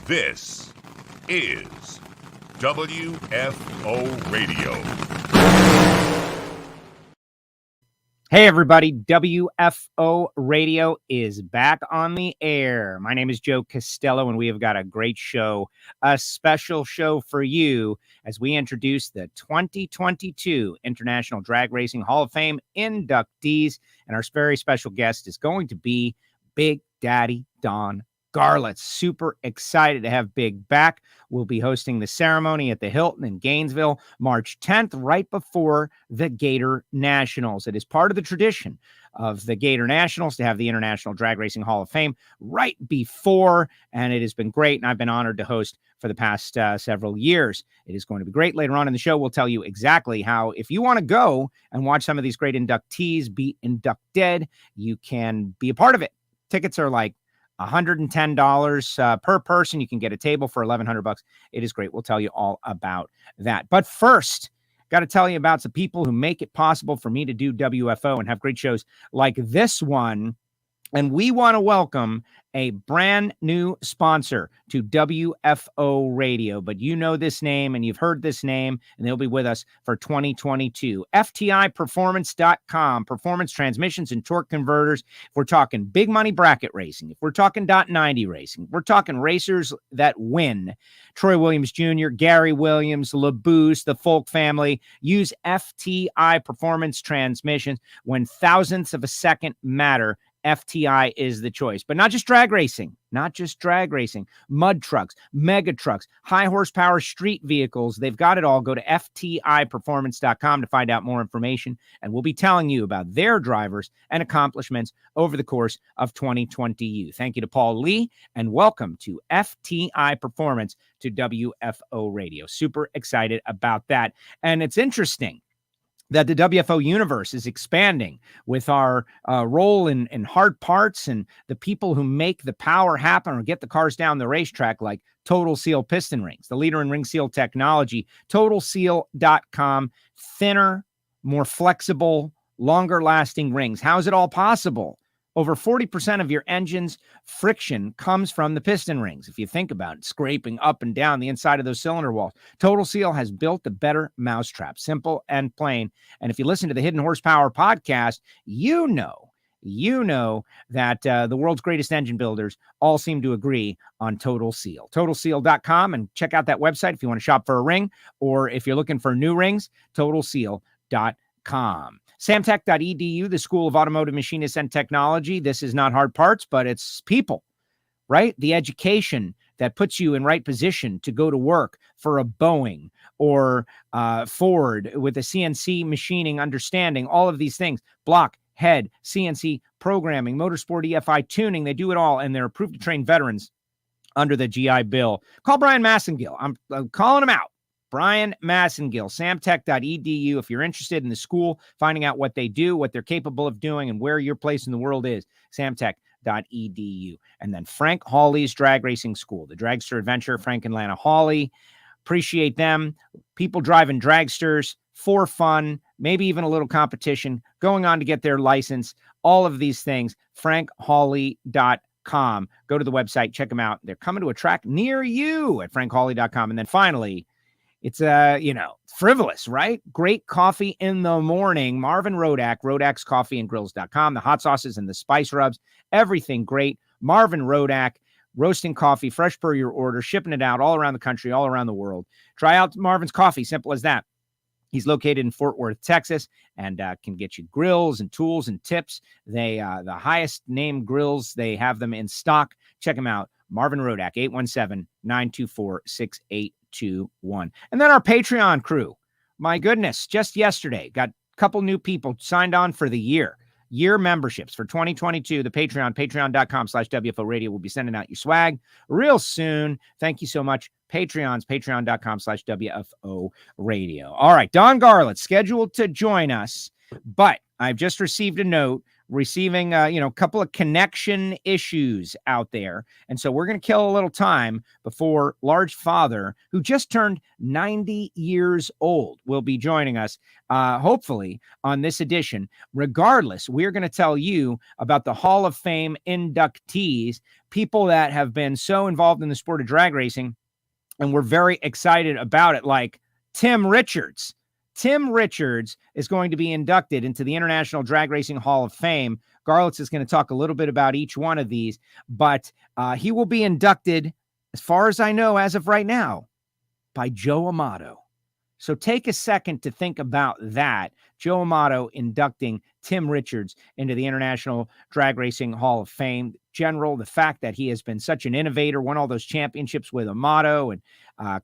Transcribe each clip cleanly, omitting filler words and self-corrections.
This is WFO Radio. Hey everybody, WFO Radio is back on the air. My name is Joe Castello, and we have got a great show, a special show for you as we introduce the 2022 International Drag Racing Hall of Fame inductees. And our very special guest is going to be Big Daddy Don Garlits. Super excited to have Big back. We'll be hosting the ceremony at the Hilton in Gainesville, March 10th, right before the Gatornationals. It is part of the tradition of the Gatornationals to have the International Drag Racing Hall of Fame right before, and it has been great, and I've been honored to host for the past several years. It is going to be great. Later on in the show, we'll tell you exactly how, if you want to go and watch some of these great inductees be inducted, you can be a part of it. Tickets are like $110 per person. You can get a table for $1,100. It is great. We'll tell you all about that. But first, got to tell you about some people who make it possible for me to do WFO and have great shows like this one. And we want to welcome a brand new sponsor to WFO Radio. But you know this name and you've heard this name, and they'll be with us for 2022. FTIperformance.com, performance transmissions and torque converters. If we're talking big money bracket racing, if we're talking .90 racing, we're talking racers that win. Troy Williams Jr., Gary Williams, LaBouse, the Folk family. Use FTI Performance transmissions when thousandths of a second matter. FTI is the choice, but not just drag racing, mud trucks, mega trucks, high horsepower street vehicles. They've got it all. Go to FTIperformance.com to find out more information, and we'll be telling you about their drivers and accomplishments over the course of 2020. Thank you to Paul Lee, and welcome to FTI Performance to WFO Radio. Super excited about that. And it's interesting that the WFO universe is expanding with our role in hard parts and the people who make the power happen or get the cars down the racetrack, like Total Seal Piston Rings, the leader in ring seal technology. TotalSeal.com, thinner, more flexible, longer lasting rings. How is it all possible? Over 40% of your engine's friction comes from the piston rings. If you think about it, scraping up and down the inside of those cylinder walls. Total Seal has built a better mousetrap, simple and plain. And if you listen to the Hidden Horsepower podcast, you know that the world's greatest engine builders all seem to agree on Total Seal. TotalSeal.com, and check out that website if you want to shop for a ring, or if you're looking for new rings, TotalSeal.com. Samtech.edu, the School of Automotive Machinists and Technology. This is not hard parts, but it's people, right? The education that puts you in right position to go to work for a Boeing or Ford with a CNC machining understanding, all of these things. Block, head, CNC programming, motorsport EFI tuning. They do it all, and they're approved to train veterans under the GI Bill. Call Brian Massengill. I'm calling him out. Brian Massengill, samtech.edu. If you're interested in the school, finding out what they do, what they're capable of doing, and where your place in the world is, samtech.edu. And then Frank Hawley's Drag Racing School, the Dragster Adventure, Frank and Lana Hawley. Appreciate them. People driving dragsters for fun, maybe even a little competition, going on to get their license, all of these things, frankhawley.com. Go to the website, check them out. They're coming to a track near you at frankhawley.com. And then finally, it's, frivolous, right? Great coffee in the morning. Marvin Rodak, rodakscoffeeandgrills.com. The hot sauces and the spice rubs, everything great. Marvin Rodak, roasting coffee, fresh per your order, shipping it out all around the country, all around the world. Try out Marvin's coffee, simple as that. He's located in Fort Worth, Texas, and can get you grills and tools and tips. They, the highest named grills, they have them in stock. Check them out. Marvin Rodak, 817-924-6821. And then our Patreon crew. My goodness, just yesterday, got a couple new people signed on for the year memberships for 2022. The patreon.com/WFO Radio will be sending out your swag real soon. Thank you so much. patreon.com/WFO Radio. All right, Don Garlits scheduled to join us, but I've just received a note receiving, a couple of connection issues out there. And so we're going to kill a little time before Large Father, who just turned 90 years old, will be joining us, hopefully, on this edition. Regardless, we're going to tell you about the Hall of Fame inductees, people that have been so involved in the sport of drag racing, and we're very excited about it, like Tim Richards. Tim Richards is going to be inducted into the International Drag Racing Hall of Fame. Garlits is going to talk a little bit about each one of these, but he will be inducted, as far as I know, as of right now, by Joe Amato. So take a second to think about that. Joe Amato inducting Tim Richards into the International Drag Racing Hall of Fame. General, the fact that he has been such an innovator, won all those championships with Amato, and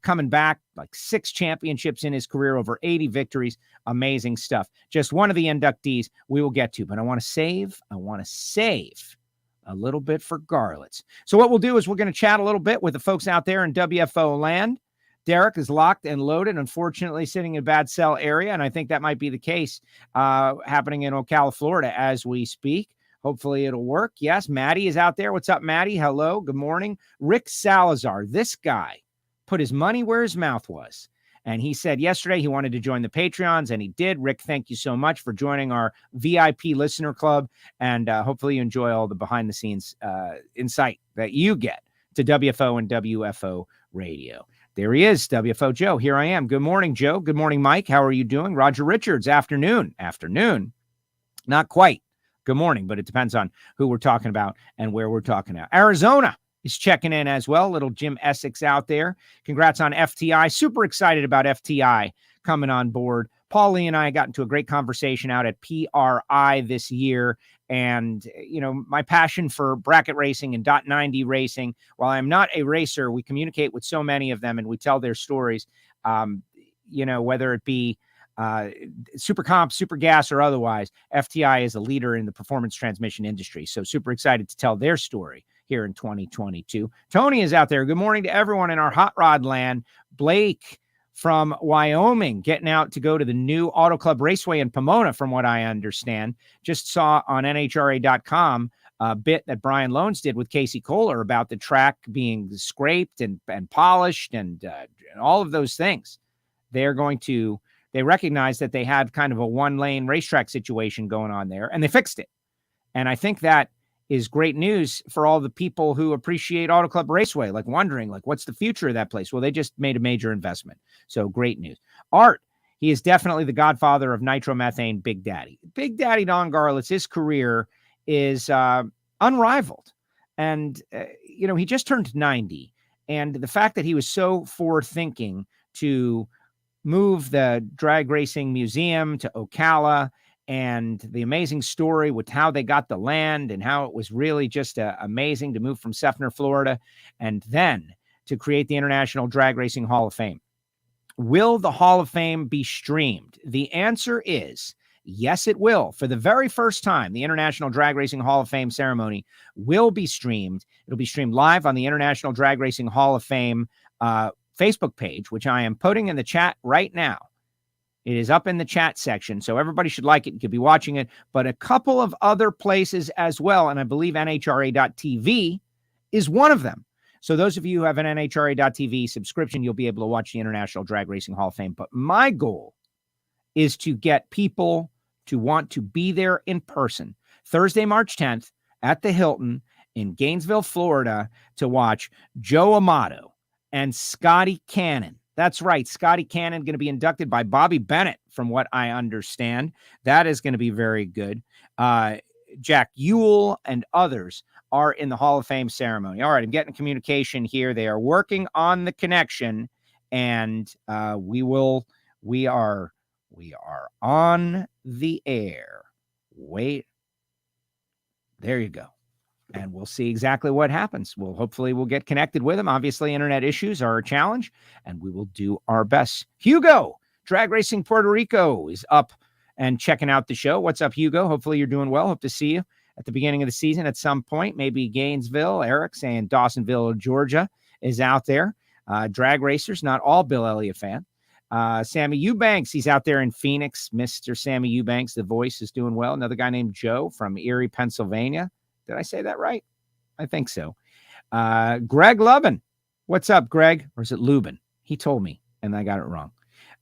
coming back like 6 championships in his career, over 80 victories. Amazing stuff. Just one of the inductees we will get to, but I want to save a little bit for Garlits. So what we'll do is we're going to chat a little bit with the folks out there in WFO land. Derek is locked and loaded, unfortunately sitting in a bad cell area, and I think that might be the case happening in Ocala, Florida as we speak. Hopefully it'll work. Yes, Maddie is out there. What's up, Maddie? Hello, good morning. Rick Salazar, this guy put his money where his mouth was, and he said yesterday he wanted to join the Patreons, and he did. Rick, thank you so much for joining our VIP listener club, and hopefully you enjoy all the behind-the-scenes insight that you get to WFO and WFO Radio. There he is, WFO Joe. Here I am. Good morning, Joe. Good morning, Mike. How are you doing? Roger Richards, afternoon. Not quite. Good morning, but it depends on who we're talking about and where we're talking about. Arizona is checking in as well. Little Jim Essex out there. Congrats on FTI. Super excited about FTI coming on board. Paul Lee and I got into a great conversation out at PRI this year. And, my passion for bracket racing and .90 racing, while I'm not a racer, we communicate with so many of them and we tell their stories, whether it be super comp, super gas, or otherwise. FTI is a leader in the performance transmission industry. So super excited to tell their story here in 2022. Tony is out there. Good morning to everyone in our hot rod land. Blake from Wyoming, getting out to go to the new Auto Club Raceway in Pomona, from what I understand. Just saw on NHRA.com a bit that Brian Loans did with Casey Kohler about the track being scraped and polished and all of those things. They recognize that they had kind of a one-lane racetrack situation going on there, and they fixed it. And I think that is great news for all the people who appreciate Auto Club Raceway, like wondering, like, what's the future of that place? Well, they just made a major investment. So great news. Art, he is definitely the godfather of nitromethane, Big Daddy. Big Daddy Don Garlits, his career is unrivaled. And, he just turned 90. And the fact that he was so forward-thinking to move the Drag Racing Museum to Ocala, and the amazing story with how they got the land and how it was really just amazing to move from Seffner, Florida, and then to create the International Drag Racing Hall of Fame. Will the Hall of Fame be streamed? The answer is yes, it will. For the very first time, the International Drag Racing Hall of Fame ceremony will be streamed. It'll be streamed live on the International Drag Racing Hall of Fame Facebook page, which I am putting in the chat right now. It is up in the chat section, so everybody should like it. You could be watching it, but a couple of other places as well, and I believe NHRA.TV is one of them. So those of you who have an NHRA.TV subscription, you'll be able to watch the International Drag Racing Hall of Fame. But my goal is to get people to want to be there in person Thursday, March 10th at the Hilton in Gainesville, Florida, to watch Joe Amato and Scotty Cannon. That's right. Scotty Cannon going to be inducted by Bobby Bennett, from what I understand. That is going to be very good. Jack Ewell and others are in the Hall of Fame ceremony. All right, I'm getting communication here. They are working on the connection, and we are on the air. Wait. There you go. And we'll see exactly what happens. Hopefully we'll get connected with him. Obviously, internet issues are a challenge, and we will do our best. Hugo, Drag Racing Puerto Rico, is up and checking out the show. What's up, Hugo? Hopefully you're doing well. Hope to see you at the beginning of the season at some point. Maybe Gainesville. Eric saying Dawsonville, Georgia is out there. Drag Racers, not all Bill Elliott fan. Sammy Eubanks, he's out there in Phoenix. Mr. Sammy Eubanks, the voice, is doing well. Another guy named Joe from Erie, Pennsylvania. Did I say that right? I think so. Greg Lubin. What's up, Greg? Or is it Lubin? He told me, and I got it wrong.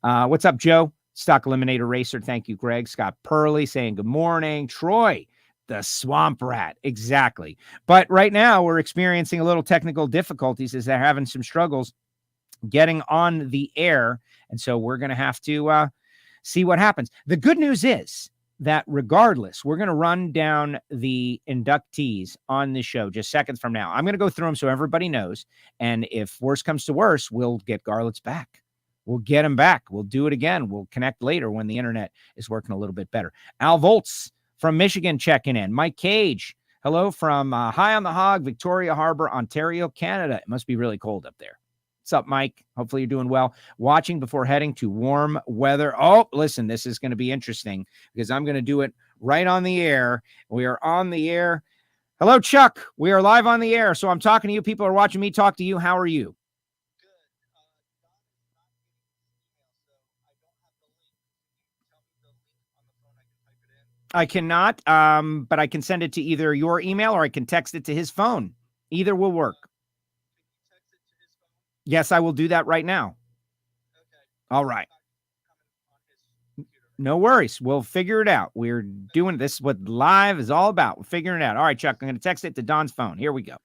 What's up, Joe? Stock Eliminator Racer. Thank you, Greg. Scott Purley saying good morning. Troy, the swamp rat. Exactly. But right now, we're experiencing a little technical difficulties as they're having some struggles getting on the air. And so we're going to have to see what happens. The good news is that regardless, we're going to run down the inductees on the show just seconds from now. I'm going to go through them so everybody knows. And if worse comes to worse, we'll get Garlits back. We'll get him back. We'll do it again. We'll connect later when the internet is working a little bit better. Al Volts from Michigan checking in. Mike Cage, hello from High on the Hog, Victoria Harbor, Ontario, Canada. It must be really cold up there. What's up, Mike? Hopefully you're doing well. Watching before heading to warm weather. Oh, listen, this is going to be interesting because I'm going to do it right on the air. We are on the air. Hello, Chuck. We are live on the air. So I'm talking to you. People are watching me talk to you. How are you? I cannot, but I can send it to either your email or I can text it to his phone. Either will work. Yes, I will do that right now. All right. No worries. We'll figure it out. We're doing this, what live is all about. We're figuring it out. All right, Chuck, I'm going to text it to Don's phone. Here we go.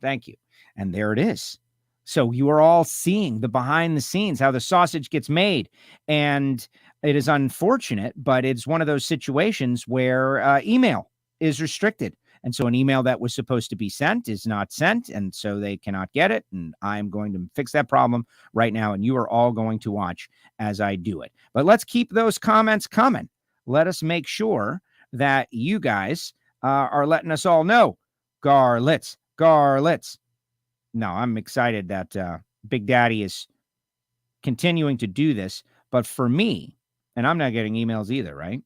Thank you. And there it is. So you are all seeing the behind the scenes, how the sausage gets made. And it is unfortunate, but it's one of those situations where email is restricted. And so an email that was supposed to be sent is not sent. And so they cannot get it. And I'm going to fix that problem right now. And you are all going to watch as I do it. But let's keep those comments coming. Let us make sure that you guys are letting us all know. Garlits, Garlits. No, I'm excited that Big Daddy is continuing to do this. But for me, and I'm not getting emails either, right?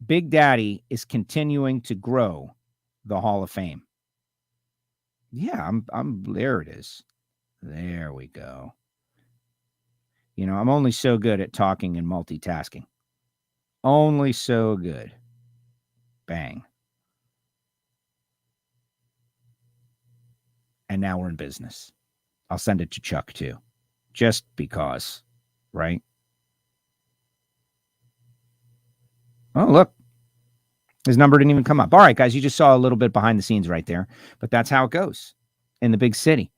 Big Daddy is continuing to grow the Hall of Fame. Yeah, I'm there it is. There we go. You know, I'm only so good at talking and multitasking. Only so good. Bang. And now we're in business. I'll send it to Chuck too. Just because, right? Oh, look. His number didn't even come up. All right, guys, you just saw a little bit behind the scenes right there. But that's how it goes in the big city.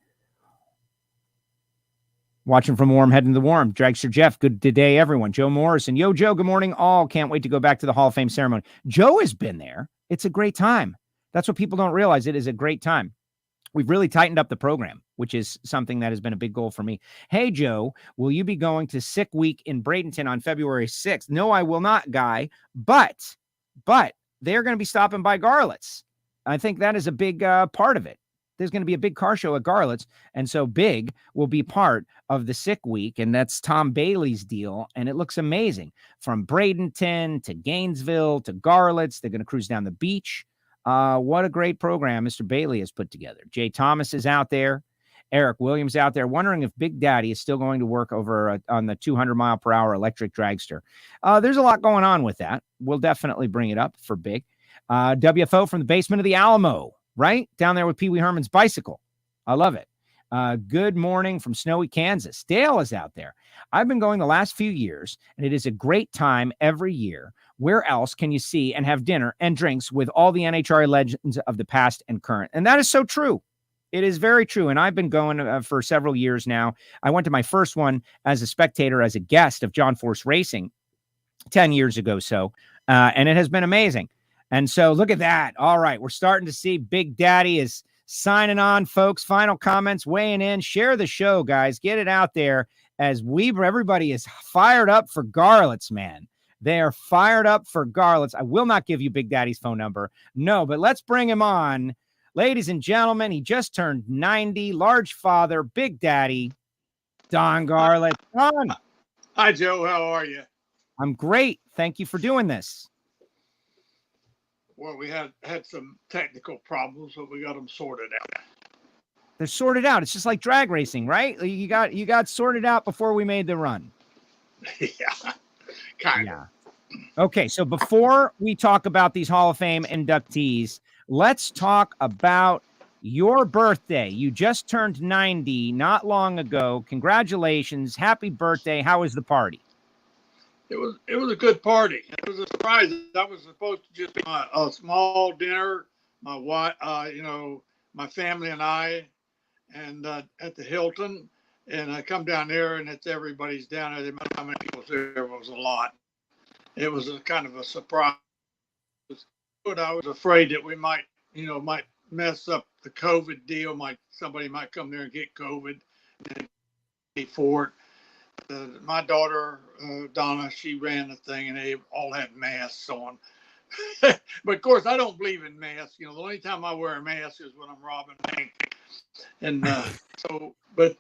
Watching from warm, heading to the warm. Dragster Jeff, good day, everyone. Joe Morrison. Yo, Joe, good morning, all. Can't wait to go back to the Hall of Fame ceremony. Joe has been there. It's a great time. That's what people don't realize. It is a great time. We've really tightened up the program, which is something that has been a big goal for me. Hey, Joe, will you be going to Sick Week in Bradenton on February 6th? No, I will not, Guy. But they're going to be stopping by Garlits. I think that is a big part of it. There's going to be a big car show at Garlits. And so Big will be part of the Sick Week. And that's Tom Bailey's deal. And it looks amazing. From Bradenton to Gainesville to Garlits. They're going to cruise down the beach. What a great program Mr. Bailey has put together. Jay Thomas is out there. Eric Williams out there, wondering if Big Daddy is still going to work over on the 200-mile-per-hour electric dragster. There's a lot going on with that. We'll definitely bring it up for Big. WFO from the basement of the Alamo, right? Down there with Pee Wee Herman's bicycle. I love it. Good morning from snowy Kansas. Dale is out there. I've been going the last few years, and it is a great time every year. Where else can you see and have dinner and drinks with all the NHRA legends of the past and current? And that is so true. It is very true. And I've been going for several years now. I went to my first one as a spectator, as a guest of John Force Racing 10 years ago. And it has been amazing. And so look at that. All right. We're starting to see Big Daddy is signing on, folks. Final comments, weighing in. Share the show, guys. Get it out there as everybody is fired up for Garlits, man. They are fired up for Garlits. I will not give you Big Daddy's phone number. No, but let's bring him on. Ladies and gentlemen, he just turned 90. Large father, Big Daddy, Don Garlits. Don. Hi, Joe. How are you? I'm great. Thank you for doing this. Well, we had some technical problems, but we got them sorted out. They're sorted out. It's just like drag racing, right? You got sorted out before we made the run. Yeah, kind of. Okay, so before we talk about these Hall of Fame inductees, let's talk about your birthday. You just turned 90 not long ago. Congratulations. Happy birthday. How was the party? It was a good party. It was a surprise. That was supposed to just be a small dinner. My wife, my family and I, and at the Hilton. And I come down there, and it's everybody's down there. The amount of how many people there was a lot. It was a kind of a surprise. But I was afraid that we might mess up the COVID deal. Somebody might come there and get COVID and pay for it. My daughter, Donna, she ran the thing, and they all had masks on. But of course, I don't believe in masks. The only time I wear a mask is when I'm robbing a bank. And but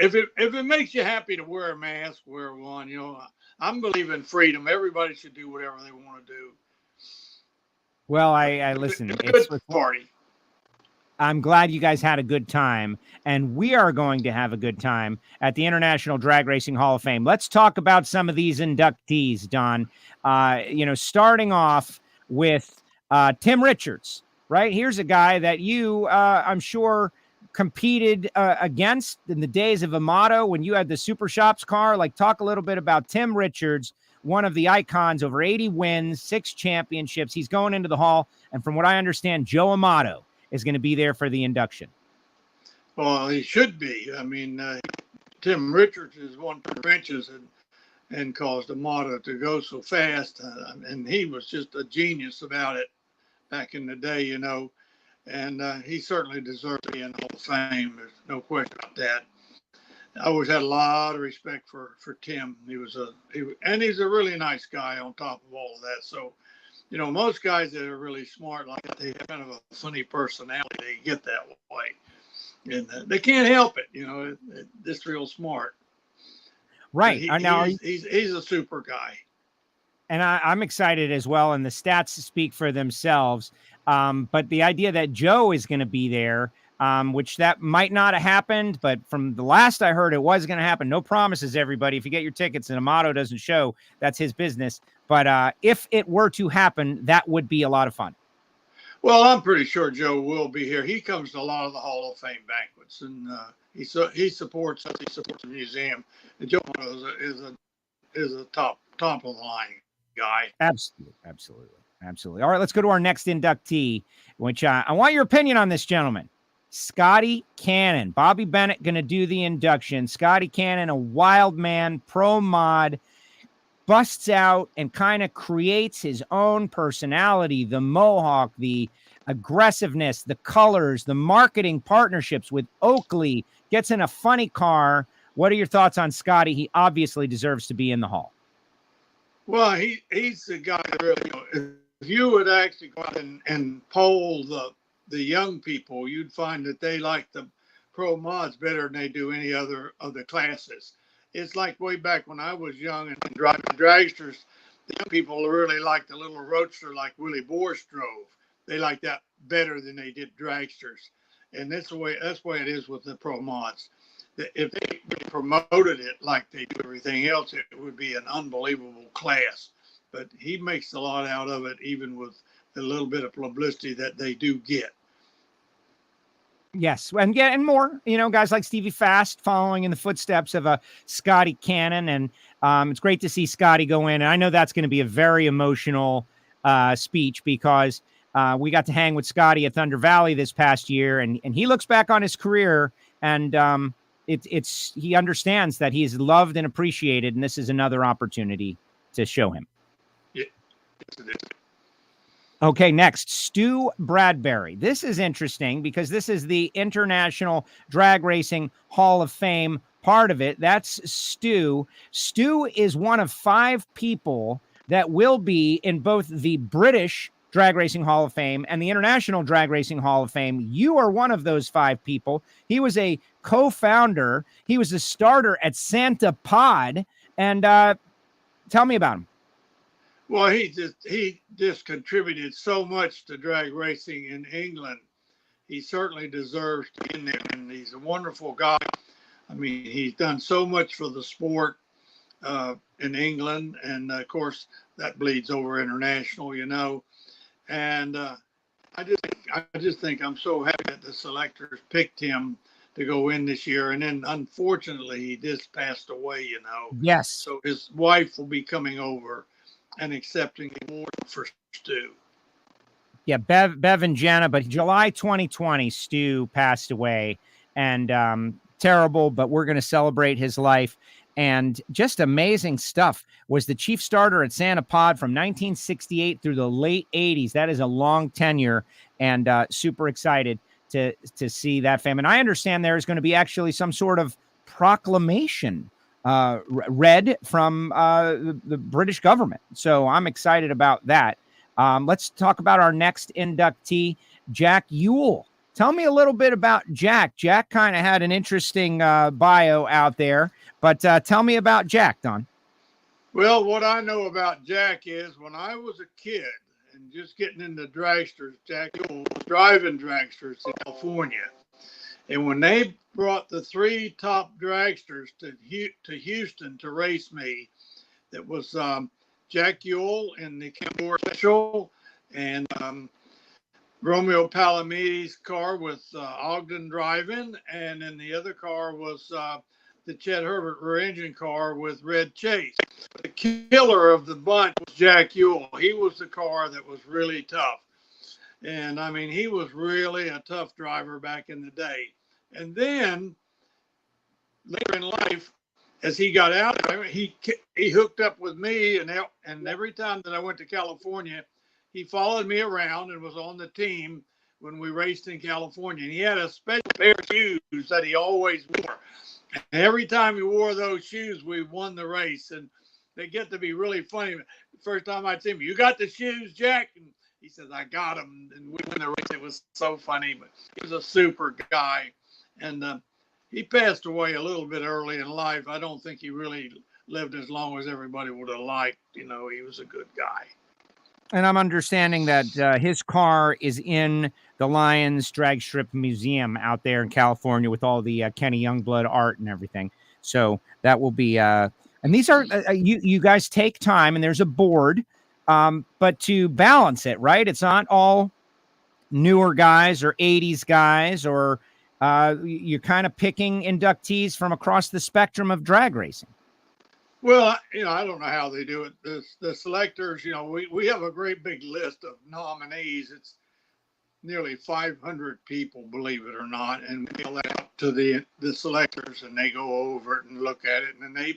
if it makes you happy to wear a mask, wear one. I'm believing freedom. Everybody should do whatever they want to do. Well, I listen. It's a good party. I'm glad you guys had a good time, and we are going to have a good time at the International Drag Racing Hall of Fame. Let's talk about some of these inductees, Don. Starting off with Tim Richards, right? Here's a guy that you, I'm sure, competed against in the days of Amato when you had the Super Shops car. Talk a little bit about Tim Richards, one of the icons, over 80 wins, 6 championships. He's going into the hall, and from what I understand, Joe Amato is going to be there for the induction. Well, he should be. I mean, Tim Richards is one for wrenches and caused Amato to go so fast. And he was just a genius about it back in the day, And he certainly deserves to be in the Hall of Fame. There's no question about that. I always had a lot of respect for Tim. He's a really nice guy on top of all of that. So, most guys that are really smart, like they have kind of a funny personality, they get that way. And they can't help it, it's real smart. Right. He's a super guy. And I'm excited as well, and the stats speak for themselves. But the idea that Joe is going to be there, which that might not have happened, but from the last I heard, it was going to happen. No promises, everybody. If you get your tickets and Amato doesn't show, that's his business. But if it were to happen, that would be a lot of fun. Well, I'm pretty sure Joe will be here. He comes to a lot of the Hall of Fame banquets, and he supports us. He supports the museum. And Joe is a top of the line guy. Absolutely. All right, let's go to our next inductee, which I want your opinion on this gentleman. Scotty Cannon. Bobby Bennett going to do the induction. Scotty Cannon, a wild man, pro mod, busts out and kind of creates his own personality, the mohawk, the aggressiveness, the colors, the marketing partnerships with Oakley, gets in a funny car. What are your thoughts on Scotty? He obviously deserves to be in the hall. Well, he's the guy that really, if you would actually go out and poll the young people, you'd find that they like the pro mods better than they do any other of the classes. It's like way back when I was young and driving dragsters, the young people really liked the little roadster like Willie Boris drove. They liked that better than they did dragsters. And that's the way it is with the pro mods. If they promoted it like they do everything else, it would be an unbelievable class. But he makes a lot out of it, even with the little bit of publicity that they do get. Yes, and more, guys like Stevie Fast following in the footsteps of a Scotty Cannon, and it's great to see Scotty go in. And I know that's going to be a very emotional speech because we got to hang with Scotty at Thunder Valley this past year, and he looks back on his career, and he understands that he's loved and appreciated, and this is another opportunity to show him. Yeah. Okay, next, Stu Bradbury. This is interesting because this is the International Drag Racing Hall of Fame part of it. That's Stu. Stu is one of 5 people that will be in both the British Drag Racing Hall of Fame and the International Drag Racing Hall of Fame. You are one of those 5 people. He was a co-founder. He was a starter at Santa Pod. And tell me about him. Well, he just contributed so much to drag racing in England he certainly deserves to be in there. And he's a wonderful guy. I mean, he's done so much for the sport in England, and of course that bleeds over international, you know. And I just think I'm so happy that the selectors picked him to go in this year. And then unfortunately he just passed away, you know. Yes. So his wife will be coming over and accepting the award for Stu. Yeah, Bev and Jenna, but July 2020, Stu passed away, and terrible, but we're going to celebrate his life. And just amazing stuff. Was the chief starter at Santa Pod from 1968 through the late 80s. That is a long tenure, and super excited to see that fame. And I understand there is going to be actually some sort of proclamation read from the British government. So I'm excited about that. Let's talk about our next inductee, Jack Ewell. Tell me a little bit about Jack. Jack kind of had an interesting bio out there, but tell me about Jack, Don. Well, what I know about Jack is when I was a kid and just getting into dragsters, Jack Ewell was driving dragsters in California. And when they brought the 3 top dragsters to Houston to race me, that was Jack Ewell in the Campbell Special, and Romeo Palamides' car with Ogden driving, and then the other car was the Chet Herbert rear engine car with Red Chase. The killer of the bunch was Jack Ewell. He was the car that was really tough. And I mean, he was really a tough driver back in the day. And then later in life, as he got out there, he hooked up with me, and every time that I went to California, he followed me around and was on the team when we raced in California. And he had a special pair of shoes that he always wore. And every time he wore those shoes, we won the race. And they get to be really funny. The first time I'd see him, "You got the shoes, Jack?" And he says, "I got them." And we won the race. It was so funny, but he was a super guy. And he passed away a little bit early in life. I don't think he really lived as long as everybody would have liked. You know, he was a good guy. And I'm understanding that his car is in the Lions Drag Strip Museum out there in California with all the Kenny Youngblood art and everything. So that will be, and these are, you guys take time, and there's a board, but to balance it, right? It's not all newer guys or 80s guys, or you're kind of picking inductees from across the spectrum of drag racing. Well, you know, I don't know how they do it. The selectors, you know, we have a great big list of nominees. It's nearly 500 people, believe it or not, and we mail that out to the selectors, and they go over it and look at it, and then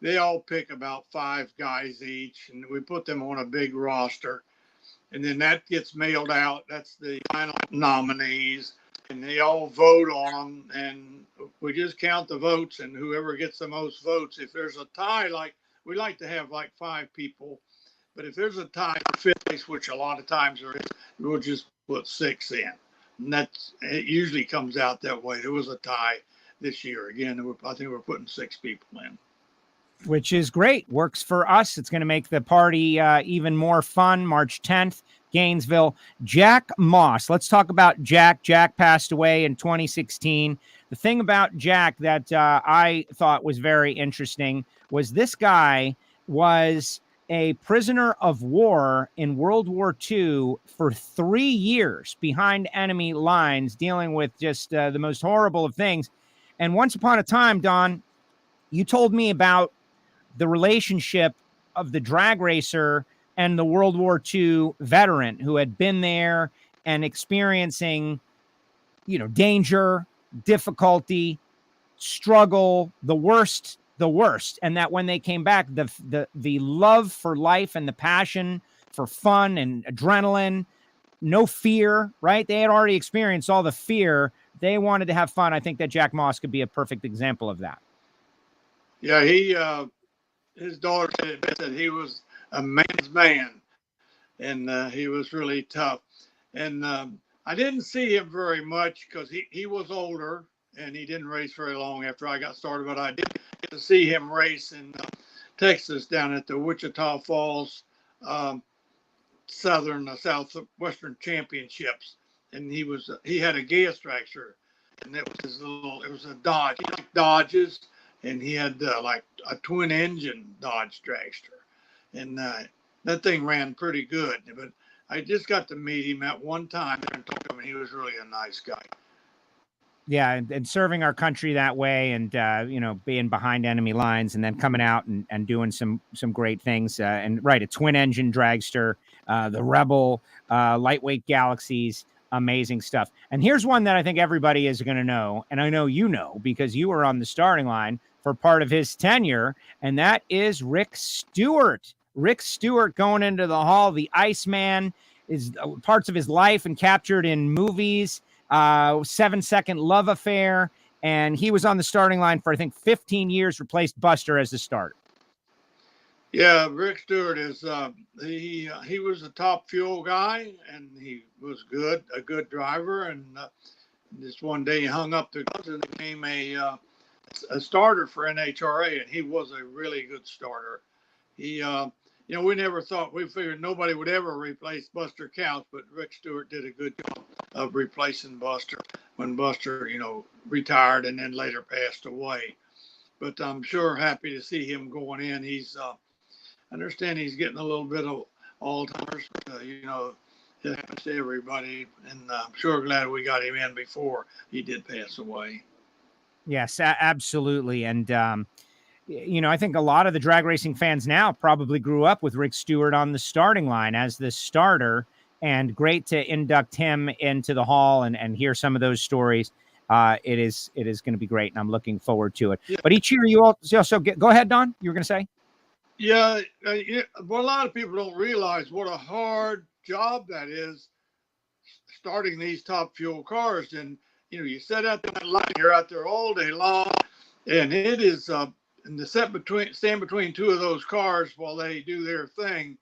they all pick about 5 guys each, and we put them on a big roster, and then that gets mailed out. That's the final nominees, and they all vote on them, and we just count the votes, and whoever gets the most votes, if there's a tie, like we like to have like 5 people, but if there's a tie for 5th place, which a lot of times there is, we'll just put 6 in, and it usually comes out that way. There was a tie this year. Again, I think we're putting 6 people in. Which is great. Works for us. It's going to make the party even more fun. March 10th, Gainesville. Jack Moss. Let's talk about Jack. Jack passed away in 2016. The thing about Jack that I thought was very interesting was this guy was a prisoner of war in World War II for 3 years behind enemy lines, dealing with just the most horrible of things. And once upon a time, Don, you told me about the relationship of the drag racer and the World War II veteran who had been there and experiencing, you know, danger, difficulty, struggle, the worst. And that when they came back, the love for life and the passion for fun and adrenaline, no fear, right? They had already experienced all the fear. They wanted to have fun. I think that Jack Moss could be a perfect example of that. Yeah, his daughter said he was a man's man, and he was really tough. And I didn't see him very much because he was older, and he didn't race very long after I got started. But I did get to see him race in Texas down at the Wichita Falls Southwestern Championships. and he had a gas dragster, and it was a Dodge. He liked Dodges, and he had like a twin engine Dodge dragster, and that thing ran pretty good. But I just got to meet him at one time and talk to him, and he was really a nice guy. Yeah, and serving our country that way, and being behind enemy lines, and then coming out and doing some great things. And right, a twin engine dragster, the Rebel, lightweight Galaxies, amazing stuff. And here's one that I think everybody is going to know, and I know you know because you were on the starting line for part of his tenure, and that is Rick Stewart. Rick Stewart going into the Hall, the Iceman, is parts of his life and captured in movies. 7-second love affair, and he was on the starting line for I think 15 years, replaced Buster as the starter. Yeah, Rick Stewart is he was a top fuel guy, and he was a good driver, and just one day he hung up the gloves and became a starter for NHRA, and he was a really good starter. He we figured nobody would ever replace Buster Couch, but Rick Stewart did a good job of replacing Buster when Buster, retired and then later passed away. But I'm sure happy to see him going in. I understand he's getting a little bit of Alzheimer's, it happens to everybody. And I'm sure glad we got him in before he did pass away. Yes, absolutely. And, I think a lot of the drag racing fans now probably grew up with Rick Stewart on the starting line as the starter, and great to induct him into the Hall and hear some of those stories. It is going to be great, and I'm looking forward to it. Yeah. But each year you also go ahead, Don, you were going to say? Yeah. Well, a lot of people don't realize what a hard job that is, starting these top fuel cars. And, you set out that line, you're out there all day long, and it is, and to stand between two of those cars while they do their thing,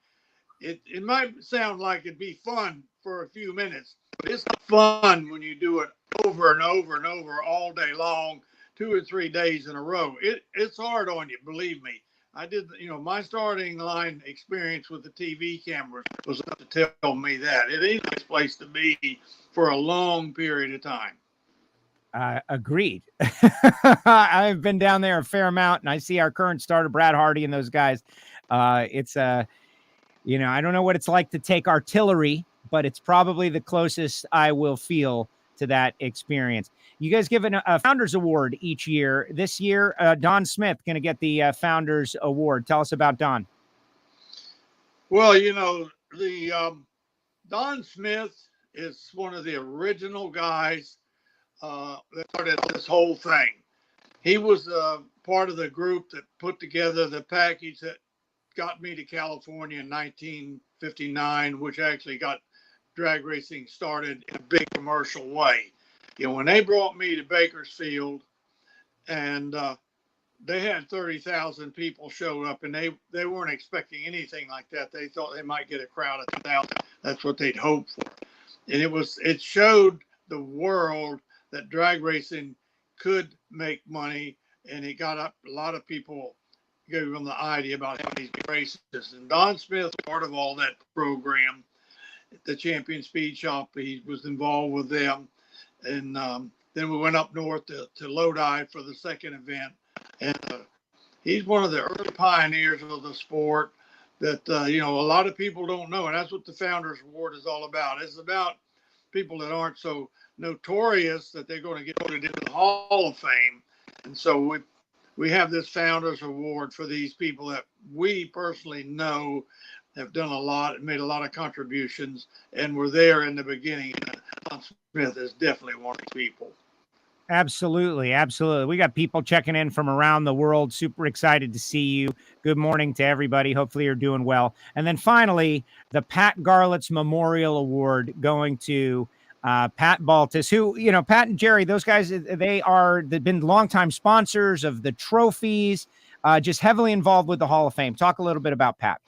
it might sound like it'd be fun for a few minutes, but it's not fun when you do it over and over and over all day long, 2 or 3 days in a row. It's hard on you, believe me. I did, my starting line experience with the TV cameras was enough to tell me that. It ain't a nice place to be for a long period of time. Agreed. I've been down there a fair amount, and I see our current starter, Brad Hardy, and those guys. It's I don't know what it's like to take artillery, but it's probably the closest I will feel to that experience. You guys give a Founders Award each year. This year, Don Smith going to get the Founders Award. Tell us about Don. Well, the Don Smith is one of the original guys that started this whole thing. He was part of the group that put together the package that got me to California in 1959, which actually got drag racing started in a big commercial way. When they brought me to Bakersfield, and they had 30,000 people show up, and they weren't expecting anything like that. They thought they might get a crowd of 2,000. That's what they'd hoped for. And it showed the world that drag racing could make money, and it got up a lot of people, gave them the idea about having these races. And Don Smith, part of all that program, the Champion Speed Shop, he was involved with them. And then we went up north to Lodi for the second event. And he's one of the early pioneers of the sport that, a lot of people don't know. And that's what the Founders Award is all about. It's about people that aren't so notorious that they're going to get voted into the Hall of Fame. And so we have this Founders Award for these people that we personally know have done a lot and made a lot of contributions and were there in the beginning. And Don Smith is definitely one of these people. Absolutely. Absolutely. We got people checking in from around the world. Super excited to see you. Good morning to everybody. Hopefully you're doing well. And then finally, the Pat Garlits Memorial Award going to Pat Baltus, who, Pat and Jerry, those guys, they've been longtime sponsors of the trophies, just heavily involved with the Hall of Fame. Talk a little bit about Pat.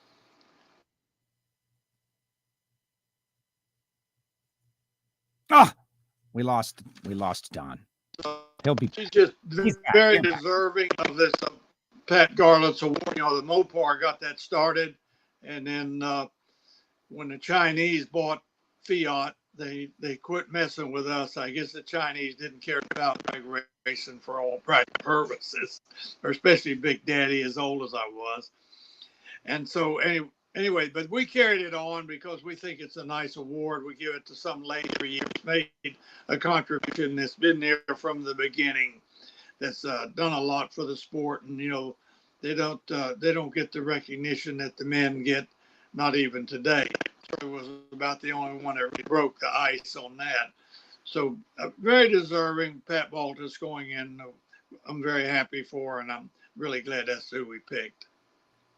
Oh, we lost Don. He's very deserving of this Pat Garlits Award. The Mopar got that started, and then when the Chinese bought Fiat, they quit messing with us. I guess the Chinese didn't care about drag racing for all practical purposes, or especially Big Daddy, as old as I was. And so anyway, but we carried it on because we think it's a nice award. We give it to some later years made a contribution that's been there from the beginning, that's done a lot for the sport. And they don't get the recognition that the men get, not even today. It was about the only one that really broke the ice on that. So very deserving. Pat Baltus going in, I'm very happy for, and I'm really glad that's who we picked.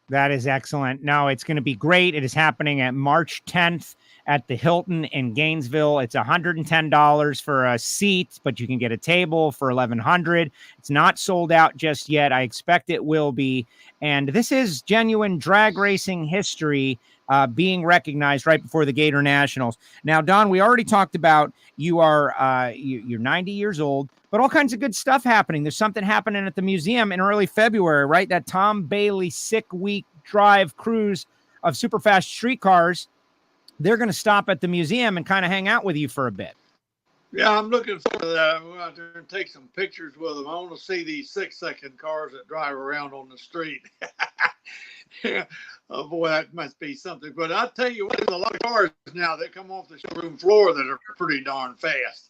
That is excellent. No, it's going to be great. It is happening at March 10th at the Hilton in Gainesville. It's $110 for a seat, but you can get a table for $1,100. It's not sold out just yet. I expect it will be. And this is genuine drag racing history being recognized right before the Gatornationals. Now, Don, we already talked about you're 90 years old, but all kinds of good stuff happening. There's something happening at the museum in early February, right? That Tom Bailey Sick Week Drive cruise of super fast streetcars. They're going to stop at the museum and kind of hang out with you for a bit. Yeah, I'm looking forward to that. I'm going out there and take some pictures with them. I want to see these 6-second cars that drive around on the street. Yeah. Oh boy, that must be something. But I'll tell you what, there's a lot of cars now that come off the showroom floor that are pretty darn fast.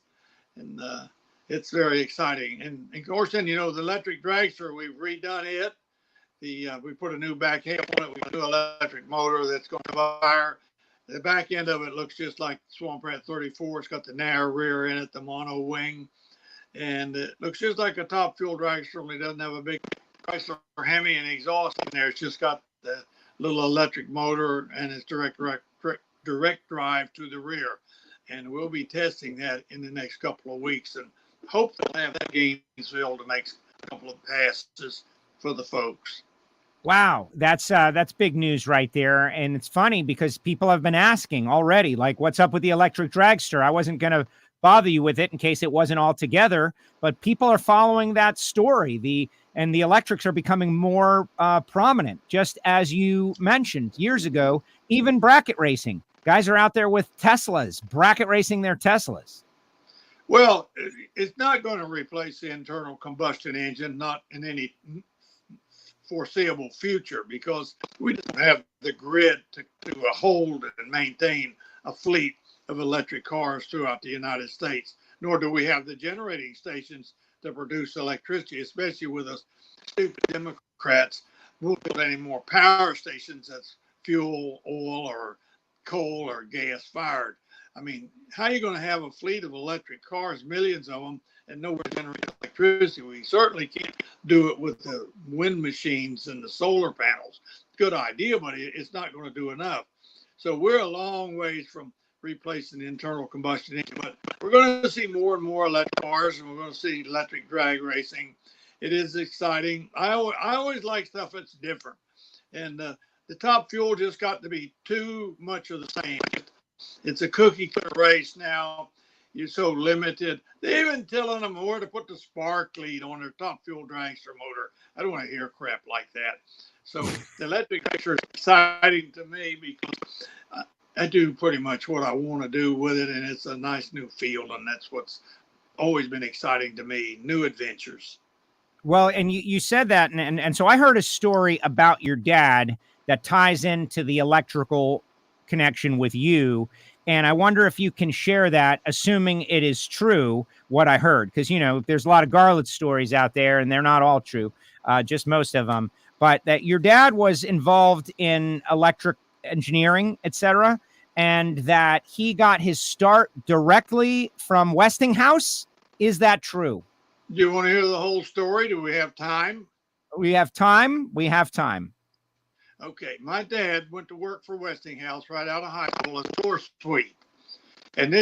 And it's very exciting. And of course, then, the electric dragster, we've redone it. We put a new back half on it. We got a new electric motor that's going to fire. The back end of it looks just like Swamp Rat 34. It's got the narrow rear in it, the mono wing. And it looks just like a top fuel dragster, only doesn't have a big Chrysler Hemi and exhaust in there. It's just got the little electric motor and it's direct drive to the rear. And we'll be testing that in the next couple of weeks, and hope they'll have that Gainesville to make a couple of passes for the folks. Wow, that's big news right there. And it's funny because people have been asking already, like, what's up with the electric dragster? I wasn't going to bother you with it in case it wasn't all together, but people are following that story. The electrics are becoming more prominent, just as you mentioned years ago. Even bracket racing, guys are out there with Teslas, bracket racing their Teslas. Well, it's not going to replace the internal combustion engine, not in any foreseeable future, because we don't have the grid to hold and maintain a fleet of electric cars throughout the United States, nor do we have the generating stations to produce electricity, especially with us stupid Democrats won't build any more power stations that's fuel, oil, or coal or gas fired. I mean, how are you going to have a fleet of electric cars, millions of them, and nowhere to generate electricity? We certainly can't do it with the wind machines and the solar panels. Good idea, but it's not going to do enough. So we're a long ways from replacing the internal combustion engine, but we're going to see more and more electric cars, and we're going to see electric drag racing. It is exciting. I always like stuff that's different, and the top fuel just got to be too much of the same. It's a cookie cutter race now. You're so limited. They're even telling them where to put the spark lead on their top fuel dragster motor. I don't want to hear crap like that. So the electric dragster is exciting to me because I do pretty much what I want to do with it, and it's a nice new field, and that's what's always been exciting to me, new adventures. Well, and you said that, and so I heard a story about your dad that ties into the electrical connection with you, and I wonder if you can share that, assuming it is true, what I heard, because, there's a lot of Garlits stories out there, and they're not all true, just most of them, but that your dad was involved in electric engineering, etc., and that he got his start directly from Westinghouse. Is that true? Do you want to hear the whole story? Do we have time? We have time. We have time. Okay. My dad went to work for Westinghouse right out of high school as a floor sweep. And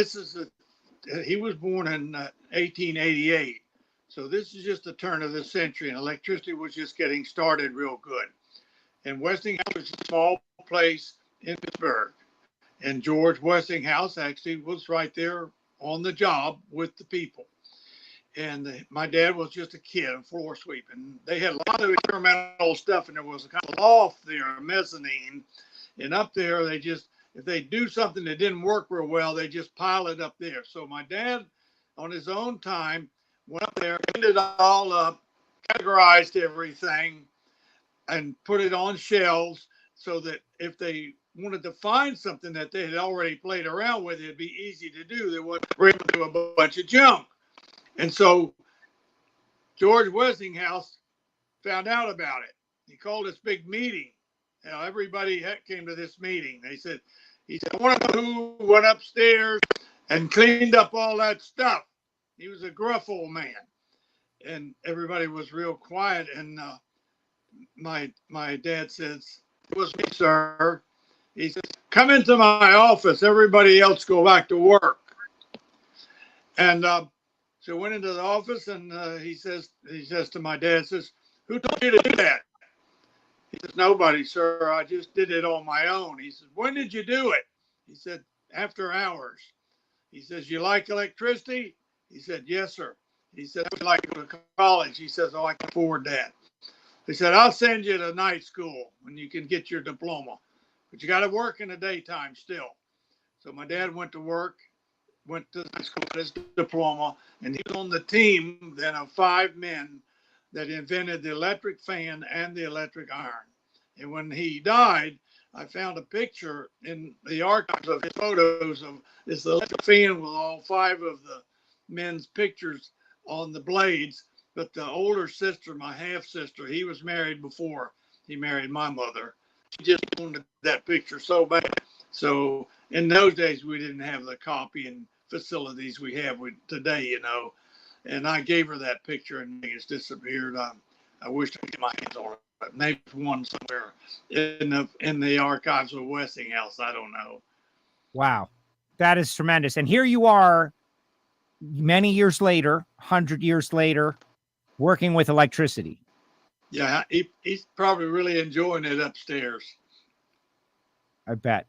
he was born in 1888. So this is just the turn of the century, and electricity was just getting started real good. And Westinghouse was a small place in Pittsburgh. And George Westinghouse actually was right there on the job with the people. And my dad was just a kid, a floor sweep. And they had a lot of experimental stuff, and there was a kind of loft there, a mezzanine. And up there, they just if they do something that didn't work real well, they just pile it up there. So my dad, on his own time, went up there, ended it all up, categorized everything, and put it on shelves so that if they wanted to find something that they had already played around with, it'd be easy to do. They wouldn't bring to a bunch of junk. And so George Westinghouse found out about it. He called this big meeting. You know, everybody came to this meeting. He said, I want to know who went upstairs and cleaned up all that stuff. He was a gruff old man. And everybody was real quiet. And my dad says, "It was me, sir." He says, "Come into my office. Everybody else go back to work." And so went into the office, and he says to my dad, says, "Who told you to do that?" He says, "Nobody, sir. I just did it on my own." He says, "When did you do it?" He said, "After hours." He says, "You like electricity?" He said, "Yes, sir." He said, "I'd like to go to college." He says, "Oh, I can afford that." He said, "I'll send you to night school when you can get your diploma. But you got to work in the daytime still." So my dad went to work, went to night school with his diploma, and he was on the team then of 5 men that invented the electric fan and the electric iron. And when he died, I found a picture in the archives of his photos of this electric fan with all 5 of the men's pictures on the blades. But the older sister, my half sister, he was married before he married my mother. She just wanted that picture so bad. So in those days, we didn't have the copying facilities we have today, you know. And I gave her that picture, and it's disappeared. I wish I could get my hands on it. Maybe one somewhere in the archives of Westinghouse. I don't know. Wow, that is tremendous. And here you are, many years later, 100 years later, working with electricity. Yeah, he's probably really enjoying it upstairs. I bet.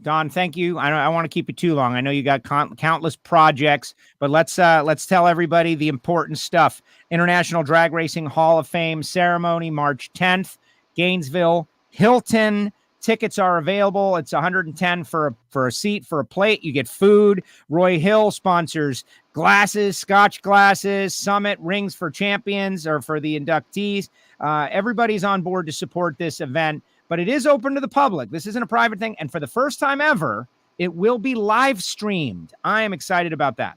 Don, thank you. I don't want to keep you too long. I know you got countless projects, but let's tell everybody the important stuff. International Drag Racing Hall of Fame ceremony, March 10th, Gainesville, Hilton. Tickets are available. It's $110 for a seat, for a plate. You get food. Roy Hill sponsors glasses, Scotch glasses, Summit rings for champions or for the inductees. Everybody's on board to support this event, but it is open to the public. This isn't a private thing. And for the first time ever, it will be live streamed. I am excited about that.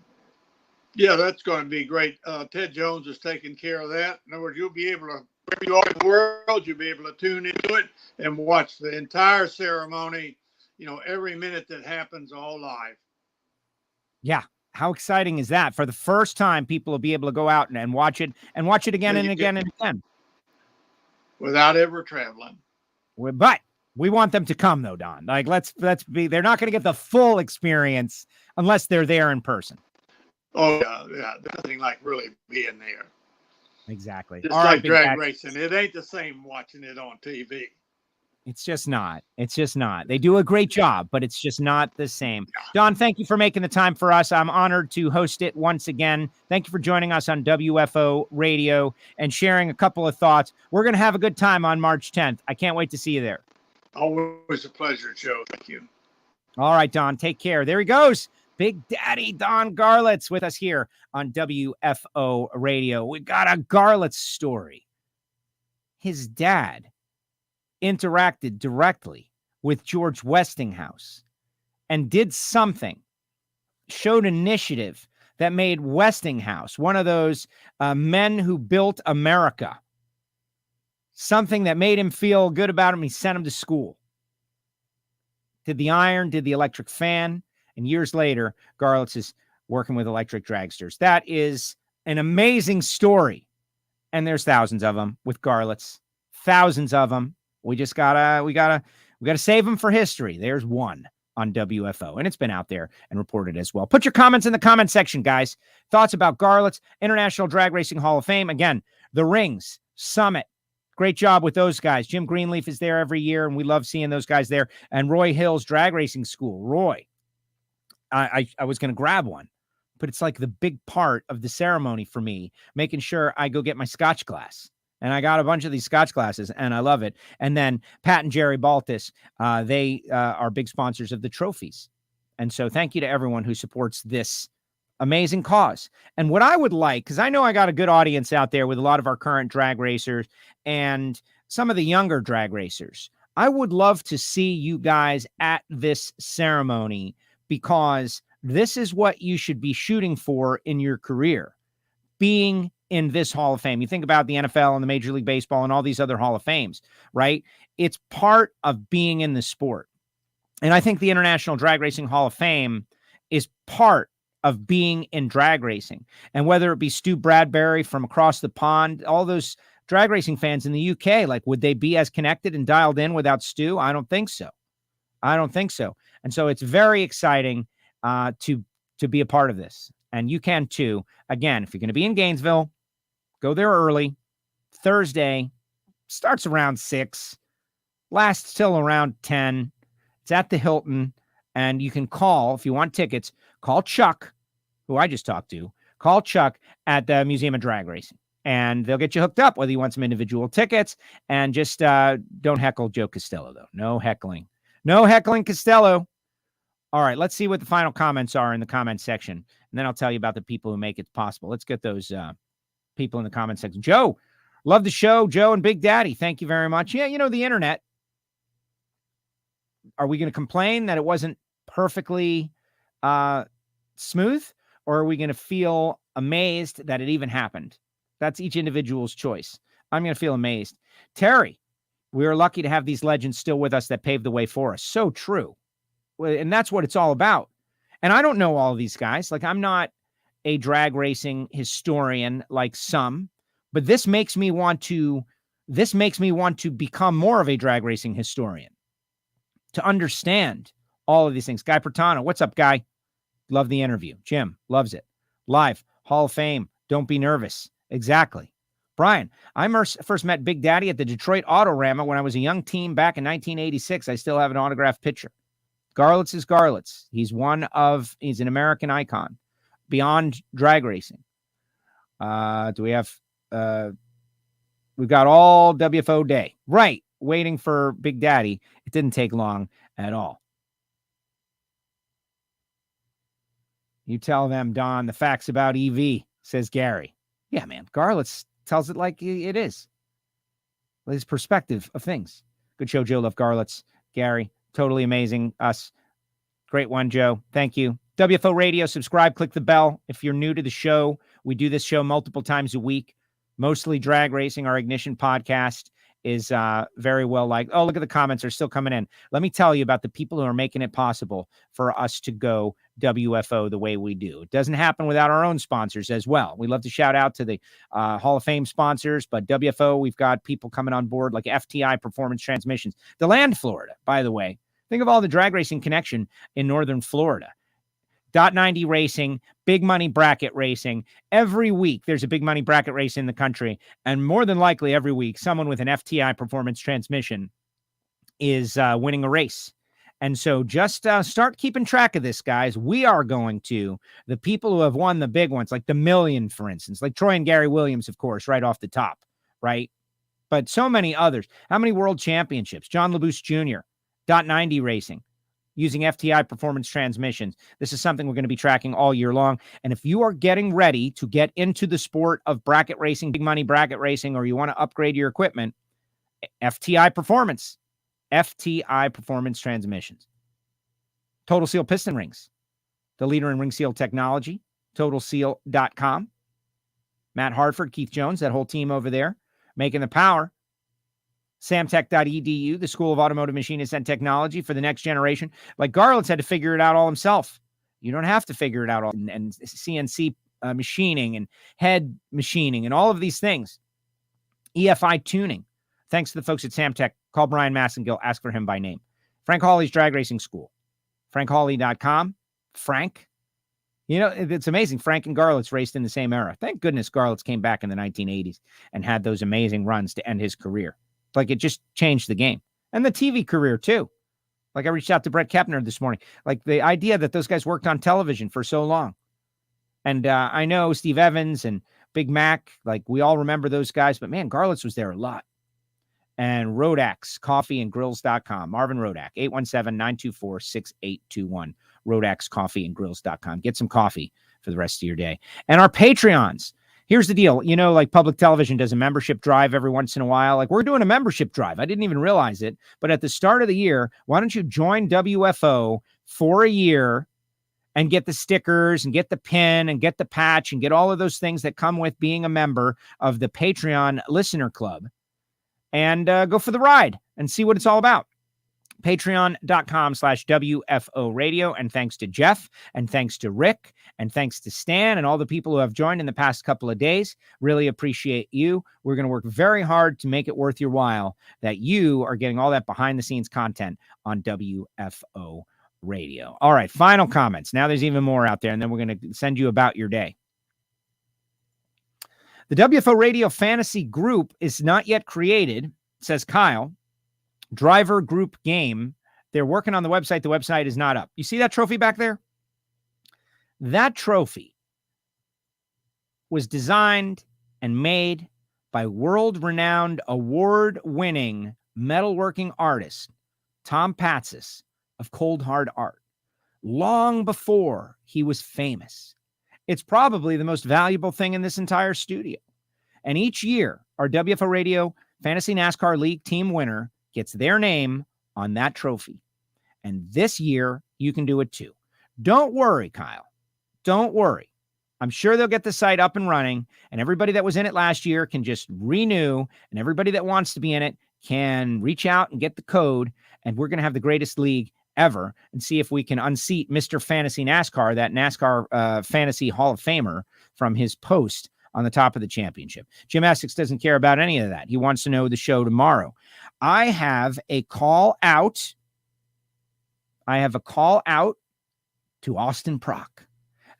Yeah, that's going to be great. Ted Jones is taking care of that. In other words, you'll be able to, wherever you are in the world, you'll be able to tune into it and watch the entire ceremony, you know, every minute that happens, all live. Yeah. How exciting is that? For the first time, people will be able to go out and watch it again and again and again. Without ever traveling. But we want them to come, though, Don. Like, let's be, they're not going to get the full experience unless they're there in person. Oh, yeah. Nothing like really being there. Exactly. Just All like right, drag racing. It ain't the same watching it on TV. It's just not. They do a great job, but it's just not the same. Don, thank you for making the time for us. I'm honored to host it once again. Thank you for joining us on WFO Radio and sharing a couple of thoughts. We're going to have a good time on March 10th. I can't wait to see you there. Always a pleasure, Joe. Thank you. All right, Don, take care. There he goes. Big Daddy Don Garlits with us here on WFO Radio. We got a Garlits story. His dad interacted directly with George Westinghouse and did something, showed initiative that made Westinghouse one of those men who built America. Something that made him feel good about him. He sent him to school. Did the iron, did the electric fan, and years later, Garlits is working with electric dragsters. That is an amazing story. And there's thousands of them with Garlits. Thousands of them. We gotta save them for history. There's one on WFO, and it's been out there and reported as well. Put your comments in the comment section, guys. Thoughts about Garlits, International Drag Racing Hall of Fame. Again, the rings, Summit. Great job with those guys. Jim Greenleaf is there every year, and we love seeing those guys there. And Roy Hill's Drag Racing School. Roy, I was going to grab one, but it's like the big part of the ceremony for me, making sure I go get my Scotch glass And I got a bunch of these Scotch glasses, and I love it. And then Pat and Jerry Baltus, they are big sponsors of the trophies. And so thank you to everyone who supports this amazing cause. And what I would like, because I know I got a good audience out there with a lot of our current drag racers and some of the younger drag racers, I would love to see you guys at this ceremony, because this is what you should be shooting for in your career, being in this Hall of Fame. You think about the NFL and the Major League Baseball and all these other Hall of Fames, right? It's part of being in the sport. And I think the International Drag Racing Hall of Fame is part of being in drag racing. And whether it be Stu Bradbury from across the pond, all those drag racing fans in the UK, like, would they be as connected and dialed in without Stu? I don't think so. And so it's very exciting to be a part of this. And you can too. Again, if you're going to be in Gainesville, go there early. Thursday starts around 6, lasts till around 10. It's at the Hilton, and you can call, if you want tickets, call Chuck, who I just talked to. Call Chuck at the Museum of Drag Racing, and they'll get you hooked up, whether you want some individual tickets. And just don't heckle Joe Castello, though. No heckling. No heckling Castello. All right, let's see what the final comments are in the comment section, and then I'll tell you about the people who make it possible. Let's get those people in the comment section. Joe, love the show. Joe and Big Daddy, thank you very much. Yeah, you know, the internet. Are we going to complain that it wasn't perfectly smooth, or are we going to feel amazed that it even happened? That's each individual's choice. I'm going to feel amazed. Terry, we are lucky to have these legends still with us that paved the way for us. So true. And that's what it's all about. And I don't know all of these guys. Like, I'm not a drag racing historian like some, but this makes me want to become more of a drag racing historian, to understand all of these things. Guy Pertano, what's up, Guy? Love the interview. Jim loves it. Live, Hall of Fame. Don't be nervous. Exactly. Brian, I first met Big Daddy at the Detroit Autorama when I was a young teen back in 1986. I still have an autographed picture. Garlits is Garlits. He's an American icon beyond drag racing. We've got all WFO day. Right. Waiting for Big Daddy. It didn't take long at all. You tell them, Don, the facts about EV, says Gary. Yeah, man. Garlits tells it like it is. His perspective of things. Good show, Joe. Love Garlits. Gary, totally amazing. Us. Great one, Joe. Thank you. WFO Radio, subscribe, click the bell. If you're new to the show, we do this show multiple times a week, mostly drag racing. Our Ignition podcast is very well liked. Oh, look at the comments are still coming in. Let me tell you about the people who are making it possible for us to go WFO the way we do. It doesn't happen without our own sponsors as well. We love to shout out to the Hall of Fame sponsors, but WFO, we've got people coming on board like FTI Performance Transmissions, DeLand, Florida, by the way. Think of all the drag racing connection in Northern Florida. .90 Racing, Big Money Bracket Racing. Every week, there's a Big Money Bracket race in the country, and more than likely every week, someone with an FTI Performance Transmission is winning a race. And so just start keeping track of this, guys. We are going to, the people who have won the big ones, like the Million, for instance, like Troy and Gary Williams, of course, right off the top, right? But so many others. How many world championships? John LaBousse Jr., .90 Racing, using FTI Performance Transmissions. This is something we're going to be tracking all year long. And if you are getting ready to get into the sport of bracket racing, big money bracket racing, or you want to upgrade your equipment, FTI Performance Transmissions. Total Seal Piston Rings, the leader in ring seal technology, totalseal.com. Matt Hartford, Keith Jones, that whole team over there, making the power. Samtech.edu, the School of Automotive Machinists and Technology for the next generation. Like Garlits had to figure it out all himself. You don't have to figure it out all. And CNC machining and head machining and all of these things. EFI tuning. Thanks to the folks at Samtech. Call Brian Massengill. Ask for him by name. Frank Hawley's Drag Racing School. FrankHawley.com. Frank. You know, it's amazing. Frank and Garlits raced in the same era. Thank goodness Garlits came back in the 1980s and had those amazing runs to end his career. Like, it just changed the game. And the TV career, too. Like, I reached out to Brett Kepner this morning. Like, the idea that those guys worked on television for so long. And I know Steve Evans and Big Mac, like we all remember those guys, but man, Garlits was there a lot. And Rodax, coffeeandgrills.com. Marvin Rodak, 817-924-6821. Rodax, coffeeandgrills.com. Get some coffee for the rest of your day. And our Patreons. Here's the deal. You know, like public television does a membership drive every once in a while. Like we're doing a membership drive. I didn't even realize it. But at the start of the year, why don't you join WFO for a year and get the stickers and get the pin and get the patch and get all of those things that come with being a member of the Patreon Listener Club, and go for the ride and see what it's all about. Patreon.com/WFO Radio. And thanks to Jeff, and thanks to Rick, and thanks to Stan, and all the people who have joined in the past couple of days. Really appreciate you. We're going to work very hard to make it worth your while that you are getting all that behind the scenes content on WFO Radio. All right, final comments. Now there's even more out there, and then we're going to send you about your day. The WFO Radio Fantasy Group is not yet created, says Kyle. Driver group game. They're working on the website. The website is not up. You see that trophy back there? That trophy was designed and made by world-renowned, award-winning metalworking artist Tom Patsis of Cold Hard Art, long before he was famous. It's probably the most valuable thing in this entire studio. And each year, our WFO Radio Fantasy NASCAR League team winner gets their name on that trophy. And this year, you can do it too. Don't worry, Kyle. Don't worry. I'm sure they'll get the site up and running, and everybody that was in it last year can just renew, and everybody that wants to be in it can reach out and get the code, and we're going to have the greatest league ever and see if we can unseat Mr. Fantasy NASCAR, that NASCAR Fantasy Hall of Famer, from his post on the top of the championship. Jim Essex doesn't care about any of that. He wants to know the show tomorrow. I have a call out. To Austin Prock,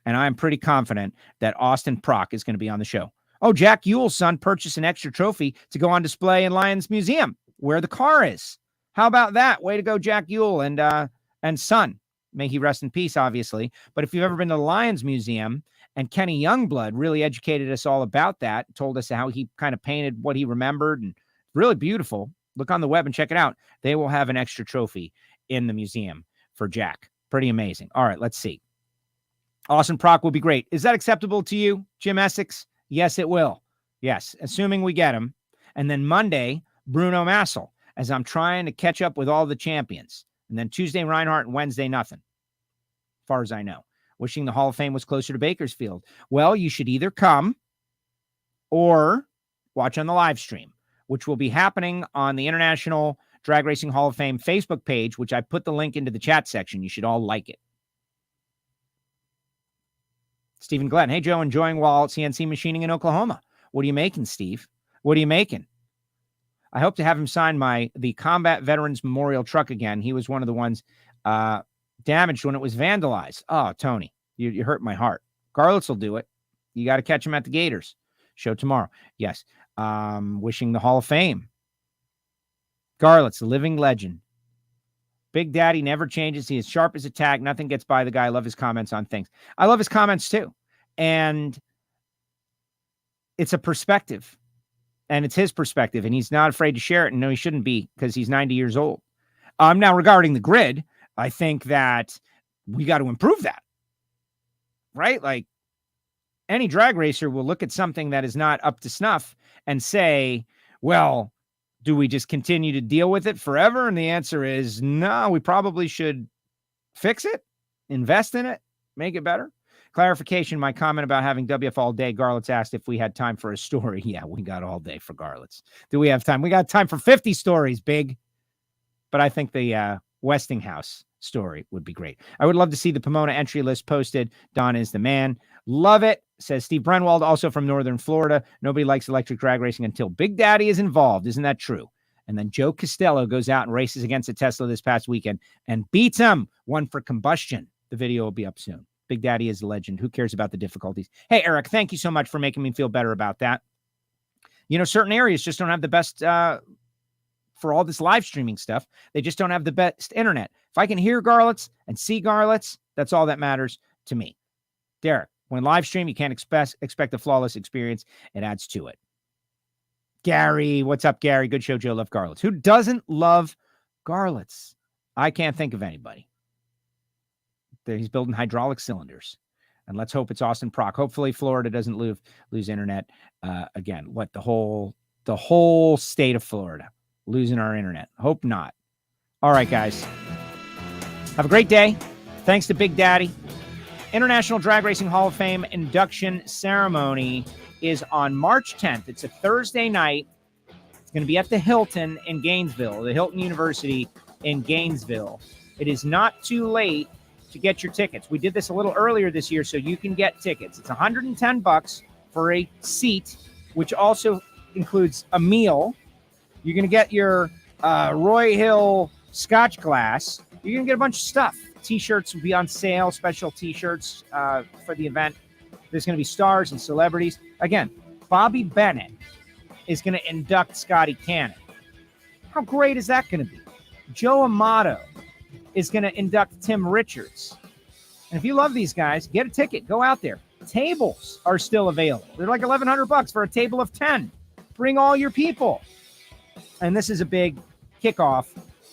and I'm pretty confident that Austin Prock is going to be on the show. Oh, Jack Ewell's son purchased an extra trophy to go on display in Lions Museum, where the car is. How about that? Way to go, Jack Ewell and son. May he rest in peace, obviously. But if you've ever been to the Lions Museum, and Kenny Youngblood really educated us all about that, told us how he kind of painted what he remembered, and really beautiful. Look on the web and check it out. They will have an extra trophy in the museum for Jack. Pretty amazing. All right, let's see. Austin Prock will be great. Is that acceptable to you, Jim Essex? Yes, it will. Yes, assuming we get him. And then Monday, Bruno Massel, as I'm trying to catch up with all the champions. And then Tuesday, Reinhardt, and Wednesday, nothing, as far as I know. Wishing the Hall of Fame was closer to Bakersfield. Well, you should either come or watch on the live stream, which will be happening on the International Drag Racing Hall of Fame Facebook page, which I put the link into the chat section. You should all like it. Stephen Glenn. Hey, Joe, enjoying while CNC machining in Oklahoma. What are you making, Steve? What are you making? I hope to have him sign the Combat Veterans Memorial truck again. He was one of the ones damaged when it was vandalized. Oh, Tony, you hurt my heart. Garlits will do it. You got to catch him at the Gators. Show tomorrow. Yes. Wishing the Hall of Fame. Garlits, the living legend. Big Daddy never changes. He is sharp as a tack. Nothing gets by the guy. I love his comments on things. I love his comments too. And it's a perspective. And it's his perspective. And he's not afraid to share it. And no, he shouldn't be, because he's 90 years old. Now, regarding the grid, I think that we got to improve that. Right? Like, any drag racer will look at something that is not up to snuff and say, well, do we just continue to deal with it forever? And the answer is no, we probably should fix it, invest in it, make it better. Clarification, my comment about having WF all day. Garlits asked if we had time for a story. Yeah, we got all day for Garlits. Do we have time? We got time for 50 stories, Big. But I think the Westinghouse story would be great. I would love to see the Pomona entry list posted. Don is the man. Love it, says Steve Brenwald, also from Northern Florida. Nobody likes electric drag racing until Big Daddy is involved. Isn't that true? And then Joe Castello goes out and races against a Tesla this past weekend and beats him. One for combustion. The video will be up soon. Big Daddy is a legend. Who cares about the difficulties? Hey, Eric, thank you so much for making me feel better about that. You know, certain areas just don't have the best, for all this live streaming stuff, they just don't have the best internet. If I can hear Garlits and see Garlits, that's all that matters to me. Derek, When live stream, you can't expect a flawless experience. It adds to it. Gary, what's up, Gary? Good show, Joe. Love Garlits. Who doesn't love Garlits? I can't think of anybody. He's building hydraulic cylinders. And let's hope it's Austin Proc. Hopefully Florida doesn't lose internet again. What, the whole state of Florida losing our internet? Hope not. All right, guys. Have a great day. Thanks to Big Daddy. International Drag Racing Hall of Fame induction ceremony is on March 10th. It's a Thursday night. It's going to be at the Hilton in Gainesville, the Hilton University in Gainesville. It is not too late to get your tickets. We did this a little earlier this year, so you can get tickets. It's $110 for a seat, which also includes a meal. You're going to get your Roy Hill Scotch glass. You're going to get a bunch of stuff. T-shirts will be on sale, special T-shirts for the event. There's going to be stars and celebrities. Again, Bobby Bennett is going to induct Scotty Cannon. How great is that going to be? Joe Amato is going to induct Tim Richards. And if you love these guys, get a ticket. Go out there. Tables are still available. They're like $1,100 for a table of 10. Bring all your people. And this is a big kickoff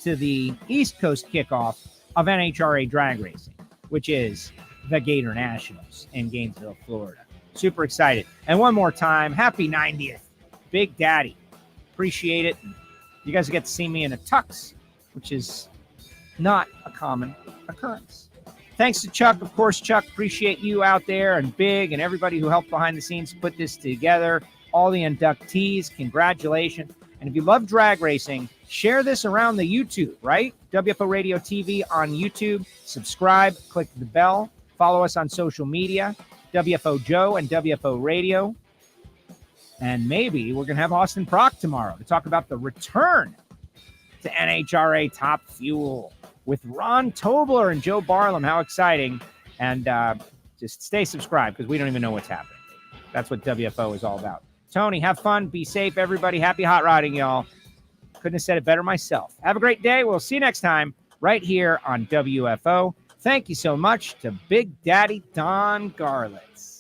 to the East Coast kickoff of NHRA Drag Racing, which is the Gatornationals in Gainesville, Florida. Super excited. And one more time, happy 90th, Big Daddy. Appreciate it. You guys get to see me in a tux, which is not a common occurrence. Thanks to Chuck. Of course, Chuck, appreciate you out there and Big and everybody who helped behind the scenes put this together. All the inductees, congratulations. And if you love drag racing, share this around the YouTube, right? WFO Radio TV on YouTube. Subscribe, click the bell. Follow us on social media, WFO Joe and WFO Radio. And maybe we're going to have Austin Proc tomorrow to talk about the return to NHRA Top Fuel with Ron Tobler and Joe Barlam. How exciting. And just stay subscribed because we don't even know what's happening. That's what WFO is all about. Tony, have fun. Be safe, everybody. Happy hot rodding, y'all. Couldn't have said it better myself. Have a great day. We'll see you next time right here on WFO. Thank you so much to Big Daddy Don Garlits.